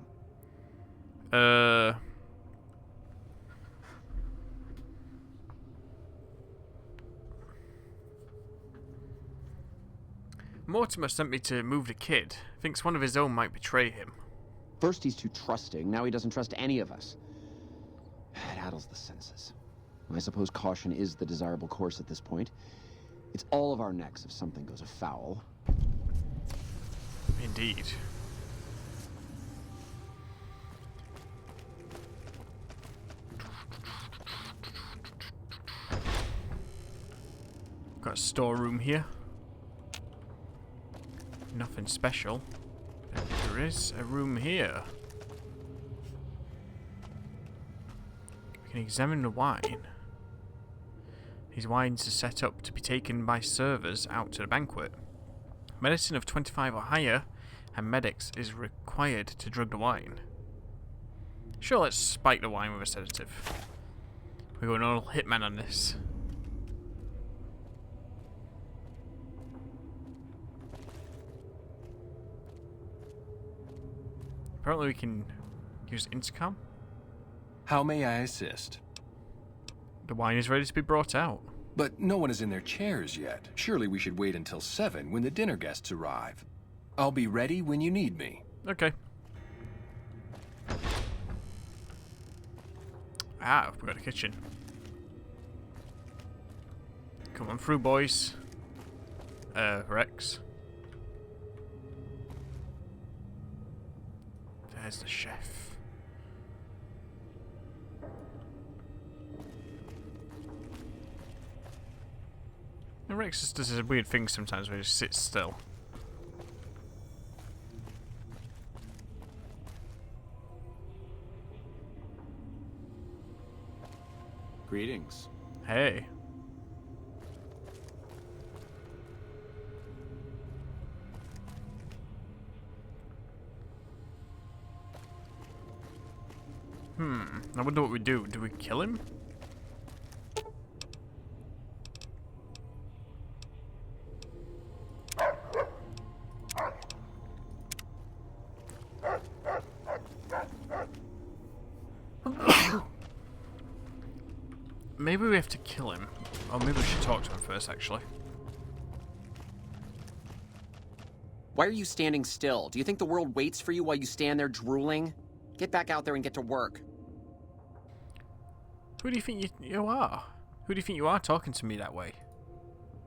Mortimer sent me to move the kid. Thinks one of his own might betray him. First he's too trusting, now he doesn't trust any of us. It addles the senses. I suppose caution is the desirable course at this point. It's all of our necks if something goes afoul. Indeed. Got a storeroom here. Nothing special. But there is a room here. We can examine the wine. These wines are set up to be taken by servers out to the banquet. Medicine of 25 or higher, and medics is required to drug the wine. Sure, let's spike the wine with a sedative. We're going all hitman on this. Apparently we can use intercom. How may I assist? The wine is ready to be brought out. But no one is in their chairs yet. Surely we should wait until 7 when the dinner guests arrive. I'll be ready when you need me. Okay. Ah, we got a kitchen. Come on through, boys. Rex. There's the chef. And Rex just does this weird thing sometimes where he just sits still. Greetings. Hey. I wonder what we do. Do we kill him? Maybe we have to kill him. Or maybe we should talk to him first, actually. Why are you standing still? Do you think the world waits for you while you stand there drooling? Get back out there and get to work. Who do you think you are? Who do you think you are talking to me that way?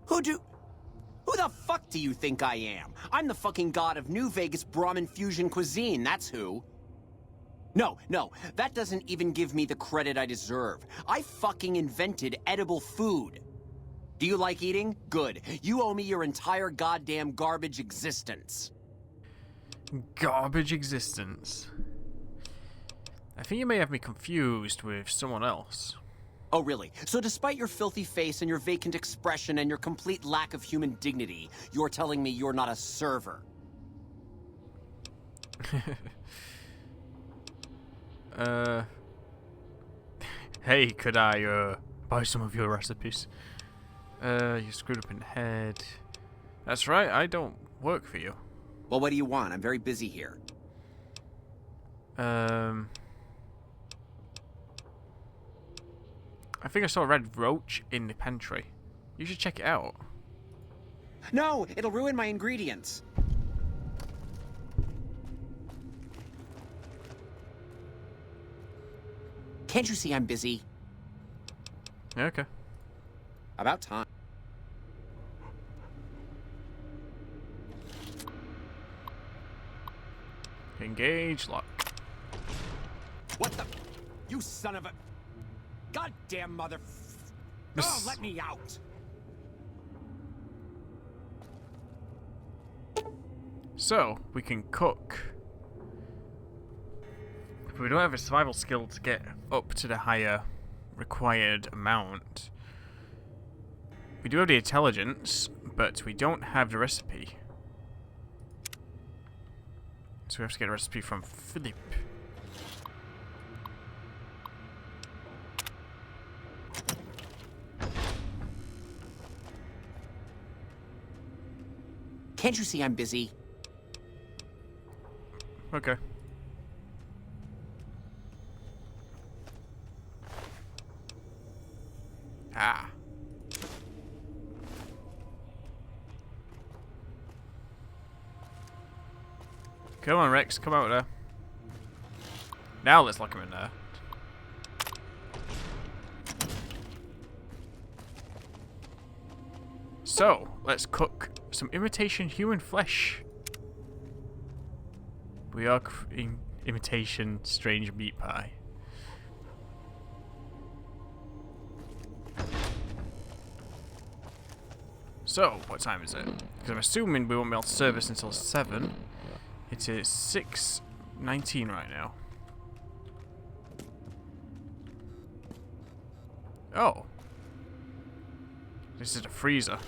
Who the fuck do you think I am? I'm the fucking god of New Vegas Brahmin fusion cuisine, that's who. No, that doesn't even give me the credit I deserve. I fucking invented edible food. Do you like eating? Good. You owe me your entire goddamn garbage existence. Garbage existence? I think you may have me confused with someone else. Oh, really? So despite your filthy face and your vacant expression and your complete lack of human dignity, you're telling me you're not a server? Hey, could I, buy some of your recipes? You screwed up in the head. That's right, I don't work for you. Well, what do you want? I'm very busy here. I think I saw a red roach in the pantry. You should check it out. No, it'll ruin my ingredients. Can't you see I'm busy? Okay. About time. Engage, lock. What the? You son of a... Goddamn mother... Oh, let me out! So, we can cook. But we don't have a survival skill to get up to the higher required amount. We do have the intelligence, but we don't have the recipe. So we have to get a recipe from Philip. Can't you see I'm busy? Okay. Ah. Come on, Rex, come out there. Now let's lock him in there. So, let's cook some imitation human flesh. We are imitation strange meat pie. So, what time is it? Because I'm assuming we won't be able to service until 7. It is 6:19 right now. Oh. This is a freezer.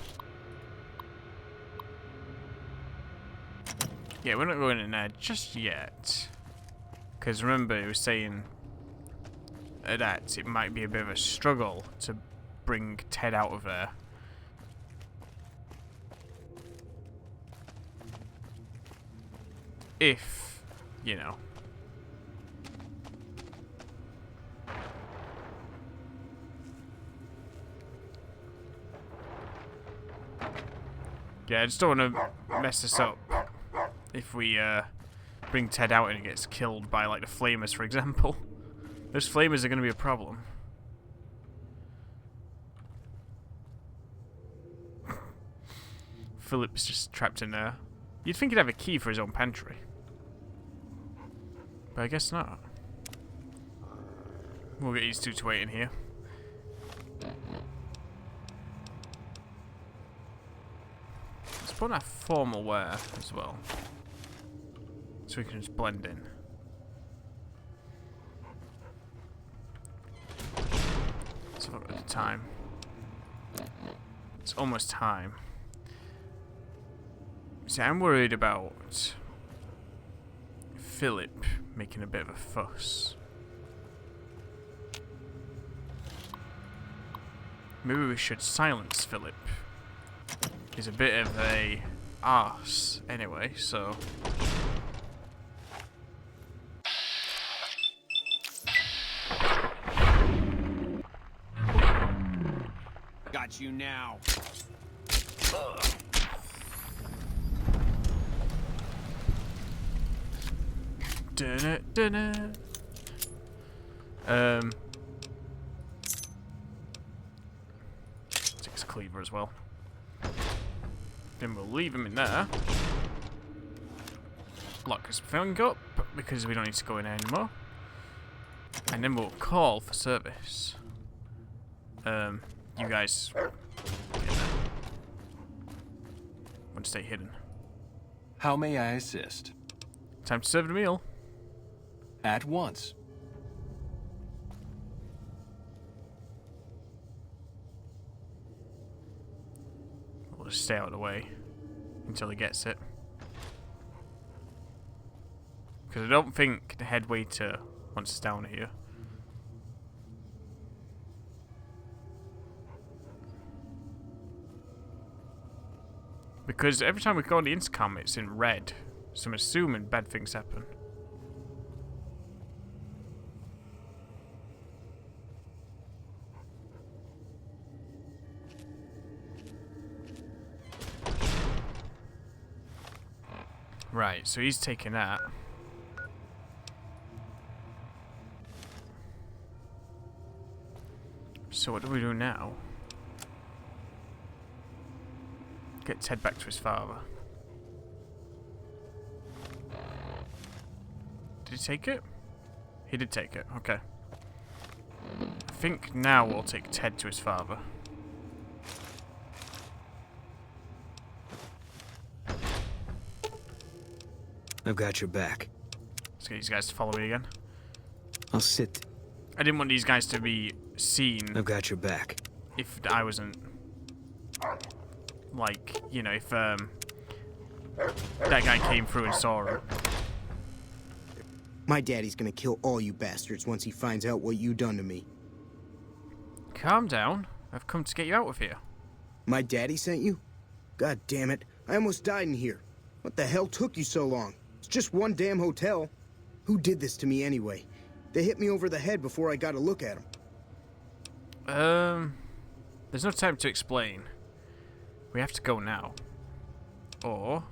Yeah, we're not going in there just yet. Because remember, it was saying that it might be a bit of a struggle to bring Ted out of there. If, you know. Yeah, I just don't want to mess this up. If we bring Ted out and he gets killed by, like, the flamers, for example. Those flamers are going to be a problem. Philip's just trapped in there. You'd think he'd have a key for his own pantry. But I guess not. We'll get these two to wait in here. Let's put on our formal wear as well. So we can just blend in. Let's have a look at the time. It's almost time. See, I'm worried about Philip making a bit of a fuss. Maybe we should silence Philip. He's a bit of a arse anyway, so... Got you now. Dunna, dunna. Take his cleaver as well. Then we'll leave him in there. Lock his phone up because we don't need to go in there anymore. And then we'll call for service. You guys get in there. Want to stay hidden. How may I assist? Time to serve the meal. At once. We'll just stay out of the way until he gets it. Because I don't think the head waiter wants us down here. Because every time we go on the intercom, it's in red. So I'm assuming bad things happen. Right, so he's taking that. So what do we do now? Get Ted back to his father. Did he take it? He did take it, okay. I think now we'll take Ted to his father. I've got your back. Let's get these guys to follow me again. I'll sit. I didn't want these guys to be seen. I've got your back. If I wasn't... Like, you know, if that guy came through and saw him. My daddy's gonna kill all you bastards once he finds out what you done to me. Calm down. I've come to get you out of here. My daddy sent you? God damn it. I almost died in here. What the hell took you so long? It's just one damn hotel. Who did this to me anyway? They hit me over the head before I got a look at them. There's no time to explain. We have to go now. Or...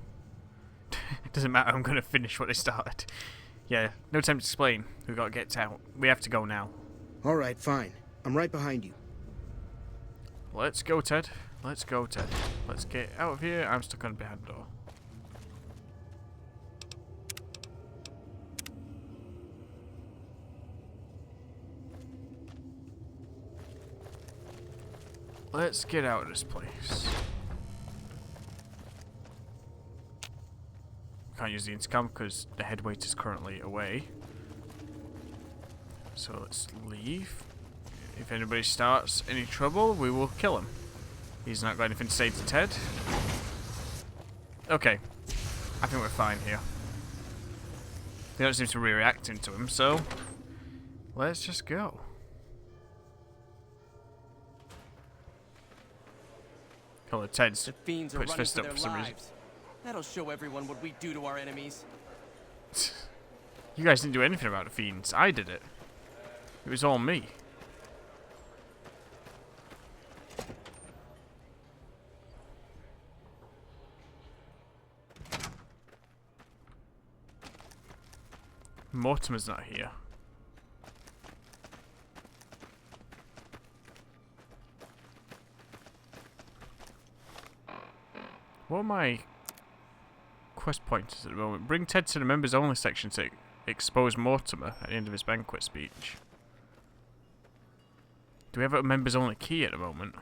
it doesn't matter, I'm going to finish what they started. Yeah, no time to explain. We've got to get out. We have to go now. Alright, fine. I'm right behind you. Let's go, Ted. Let's go, Ted. Let's get out of here. I'm stuck on behind the door. Let's get out of this place. Can't use the intercom because the head waiter is currently away. So let's leave. If anybody starts any trouble, we will kill him. He's not got anything to say to Ted. Okay. I think we're fine here. They don't seem to be reacting to him, so let's just go. Hello, Ted's The fiends are put his running fist for up their for some reason. lives. That'll show everyone what we do to our enemies. You guys didn't do anything about the fiends. I did it. It was all me. Mortimer's not here. What are my quest pointers at the moment? Bring Ted to the members only section to expose Mortimer at the end of his banquet speech. Do we have a members only key at the moment?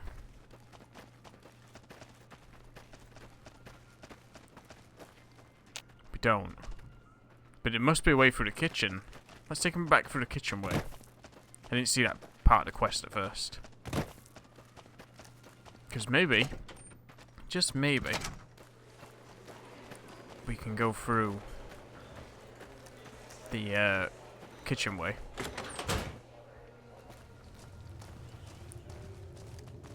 We don't. But it must be a way through the kitchen. Let's take him back through the kitchen way. I didn't see that part of the quest at first. Because maybe, just maybe, we can go through the kitchen way.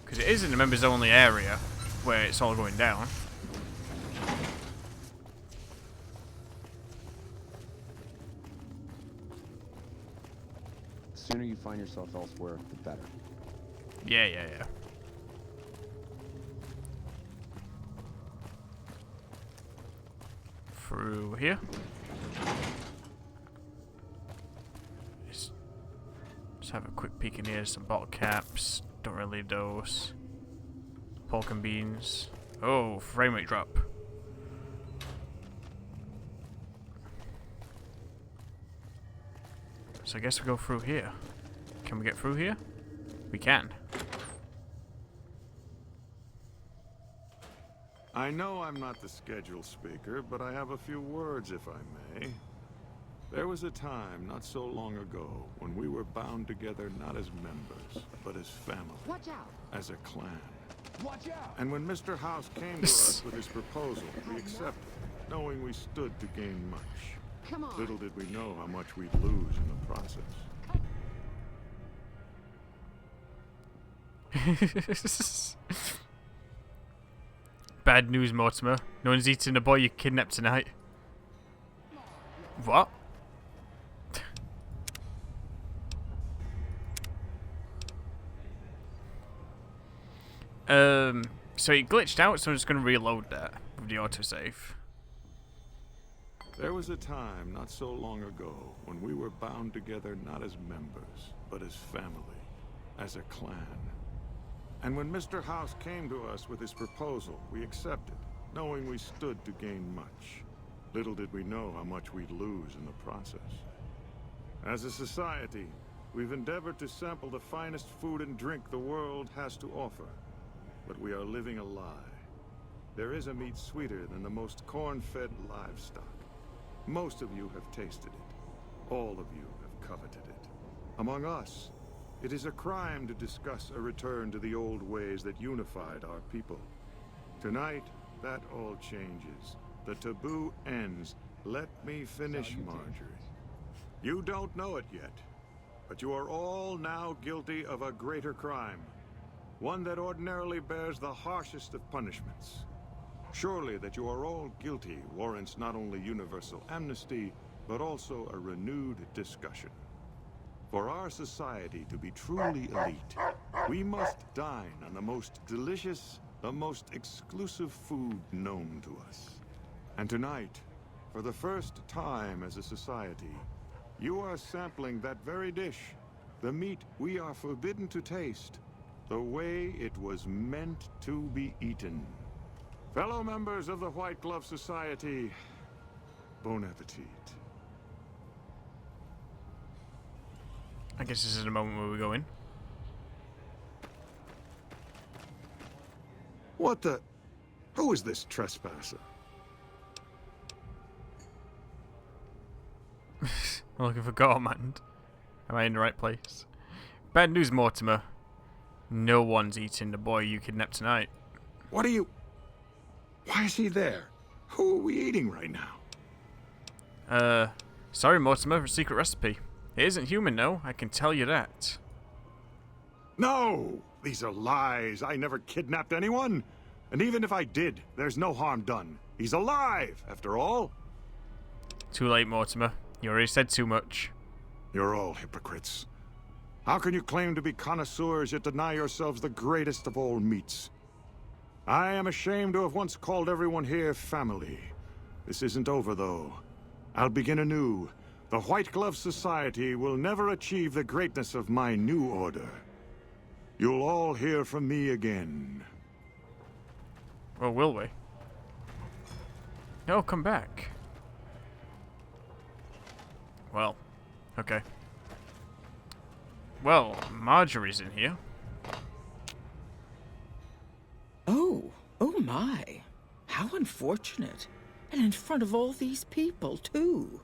Because it is in the members only area where it's all going down. The sooner you find yourself elsewhere, the better. Yeah. Through here. Just have a quick peek in here. Some bottle caps. Don't really need those. Pork and beans. Oh, frame rate drop. So I guess we go through here. Can we get through here? We can. I know I'm not the scheduled speaker, but I have a few words, if I may. There was a time, not so long ago, when we were bound together not as members, but as family. Watch out! As a clan. Watch out! And when Mr. House came to us with his proposal, we accepted, knowing we stood to gain much. Come on. Little did we know how much we'd lose in the process. Bad news, Mortimer. No one's eating the boy you kidnapped tonight. What? So he glitched out, so I'm just gonna reload that with the autosave. There was a time, not so long ago, when we were bound together not as members, but as family. as a clan. And when Mr. House came to us with his proposal, we accepted, knowing we stood to gain much. Little did we know how much we'd lose in the process. As a society, we've endeavored to sample the finest food and drink the world has to offer. But we are living a lie. There is a meat sweeter than the most corn-fed livestock. Most of you have tasted it. All of you have coveted it. Among us, it is a crime to discuss a return to the old ways that unified our people. Tonight, that all changes. The taboo ends. Let me finish, Marjorie. You don't know it yet, but you are all now guilty of a greater crime. One that ordinarily bears the harshest of punishments. Surely that you are all guilty warrants not only universal amnesty, but also a renewed discussion. For our society to be truly elite, we must dine on the most delicious, the most exclusive food known to us. And tonight, for the first time as a society, you are sampling that very dish, the meat we are forbidden to taste, the way it was meant to be eaten. Fellow members of the White Glove Society, bon appetit. I guess this is the moment where we go in. What the? Who is this trespasser? I'm looking for Gormand. Am I in the right place? Bad news, Mortimer. No one's eating the boy you kidnapped tonight. What are you... Why is he there? Who are we eating right now? Sorry, Mortimer, a secret recipe. It isn't human, no, I can tell you that. No! These are lies. I never kidnapped anyone. And even if I did, there's no harm done. He's alive, after all. Too late, Mortimer. You already said too much. You're all hypocrites. How can you claim to be connoisseurs yet deny yourselves the greatest of all meats? I am ashamed to have once called everyone here family. This isn't over, though. I'll begin anew. The White Glove Society will never achieve the greatness of my new order. You'll all hear from me again. Well, will we? No, come back. Well, okay. Well, Marjorie's in here. Oh my. How unfortunate. And in front of all these people, too.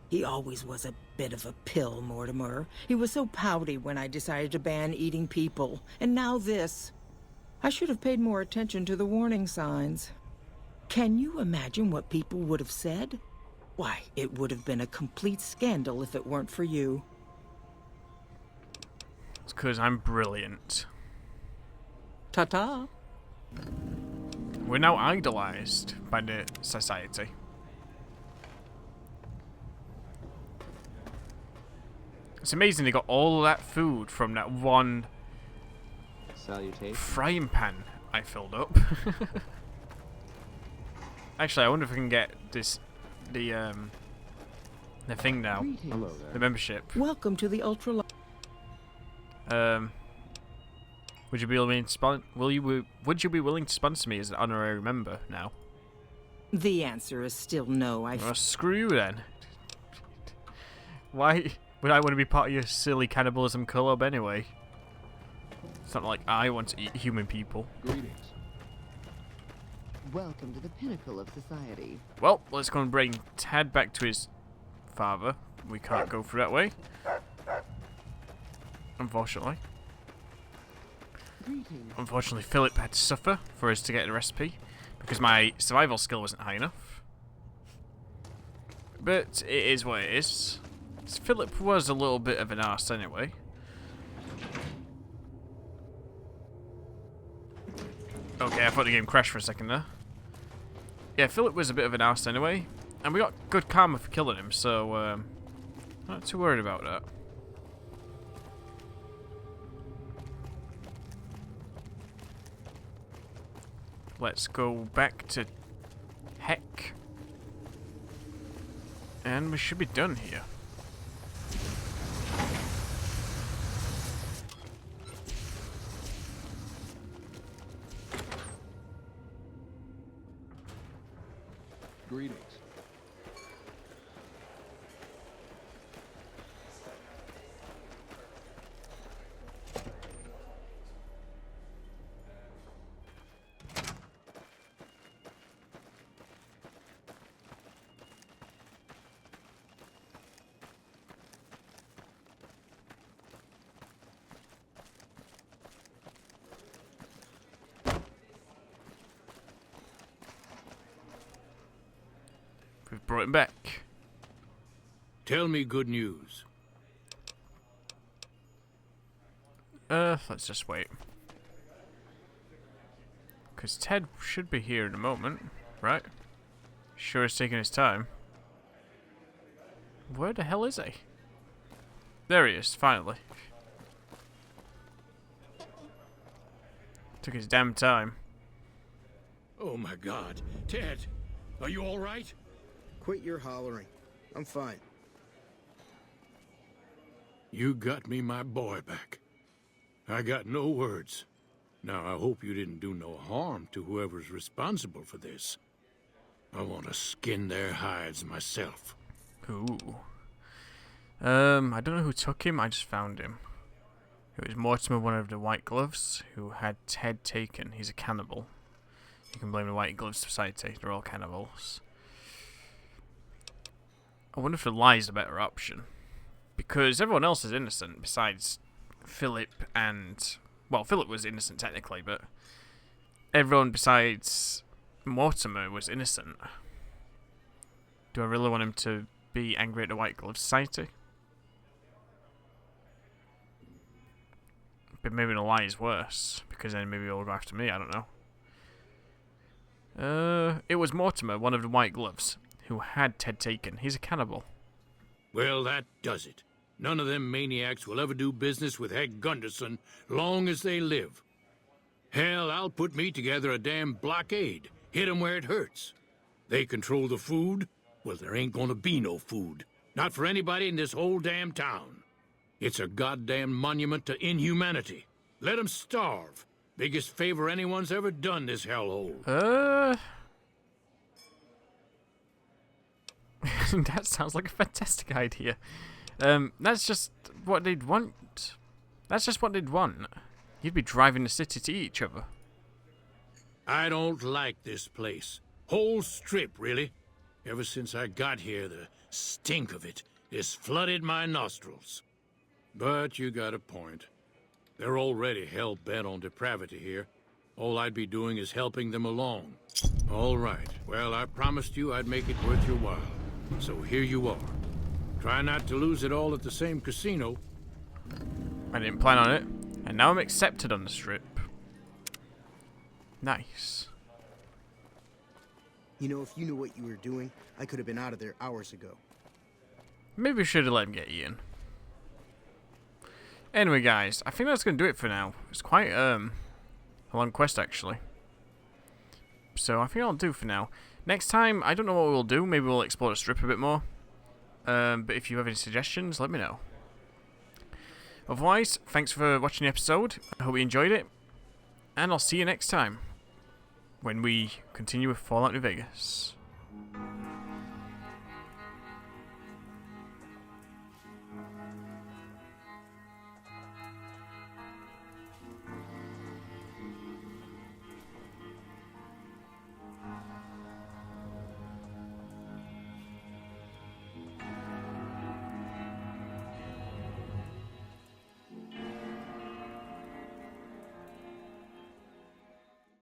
He always was a bit of a pill, Mortimer. He was so pouty when I decided to ban eating people. And now this. I should have paid more attention to the warning signs. Can you imagine what people would have said? Why, it would have been a complete scandal if it weren't for you. It's because I'm brilliant. Ta-ta. We're now idolized by the society. It's amazing they got all of that food from that one frying pan I filled up. Actually, I wonder if we can get this the thing now. Hello there. The membership. Welcome to the ultra. Would you be willing to would you be willing to sponsor me as an honorary member now? The answer is still no. Well, screw you then. Why would I want to be part of your silly cannibalism club anyway? It's not like I want to eat human people. Greetings. Welcome to the pinnacle of society. Well, let's go and bring Tad back to his father. We can't go through that way, unfortunately. Greetings. Unfortunately, Philip had to suffer for us to get the recipe because my survival skill wasn't high enough. But it is what it is. Philip was a little bit of an arse anyway. Okay, I thought the game crashed for a second there. Yeah, Philip was a bit of an arse anyway, and we got good karma for killing him, so not too worried about that. Let's go back to Heck. And we should be done here. Greetings. We've brought him back. Tell me good news. Let's just wait. Because Ted should be here in a moment, right? Sure is taking his time. Where the hell is he? There he is, finally. Took his damn time. Oh my God. Ted, are you all right? Quit your hollering. I'm fine. You got me my boy back. I got no words. Now, I hope you didn't do no harm to whoever's responsible for this. I want to skin their hides myself. Ooh. I don't know who took him, I just found him. It was Mortimer, one of the White Gloves, who had Ted taken. He's a cannibal. You can blame the White Glove Society, they're all cannibals. I wonder if the lie is the better option. Because everyone else is innocent besides Philip and... Well, Philip was innocent technically, but everyone besides Mortimer was innocent. Do I really want him to be angry at the White Glove Society? But maybe the lie is worse, because then maybe he'll go after me, I don't know. It was Mortimer, one of the White Gloves, who had Ted taken. He's a cannibal. Well, that does it. None of them maniacs will ever do business with Hank Gunderson long as they live. Hell, I'll put me together a damn blockade. Hit 'em where it hurts. They control the food? Well, there ain't gonna be no food. Not for anybody in this whole damn town. It's a goddamn monument to inhumanity. Let 'em starve. Biggest favor anyone's ever done this hellhole. That sounds like a fantastic idea. That's just what they'd want. That's just what they'd want. You'd be driving the city to each other. I don't like this place. Whole strip, really. Ever since I got here, the stink of it has flooded my nostrils. But you got a point. They're already hell-bent on depravity here. All I'd be doing is helping them along. All right. Well, I promised you I'd make it worth your while. So here you are. Try not to lose it all at the same casino. I didn't plan on it, and now I'm accepted on the strip. Nice. You know, if you knew what you were doing, I could have been out of there hours ago. Maybe we should have let him get Ian. Anyway, guys, I think that's going to do it for now. It's quite a long quest, actually. So I think I'll do for now. Next time, I don't know what we'll do. Maybe we'll explore the strip a bit more. But if you have any suggestions, let me know. Otherwise, thanks for watching the episode. I hope you enjoyed it. And I'll see you next time when we continue with Fallout New Vegas.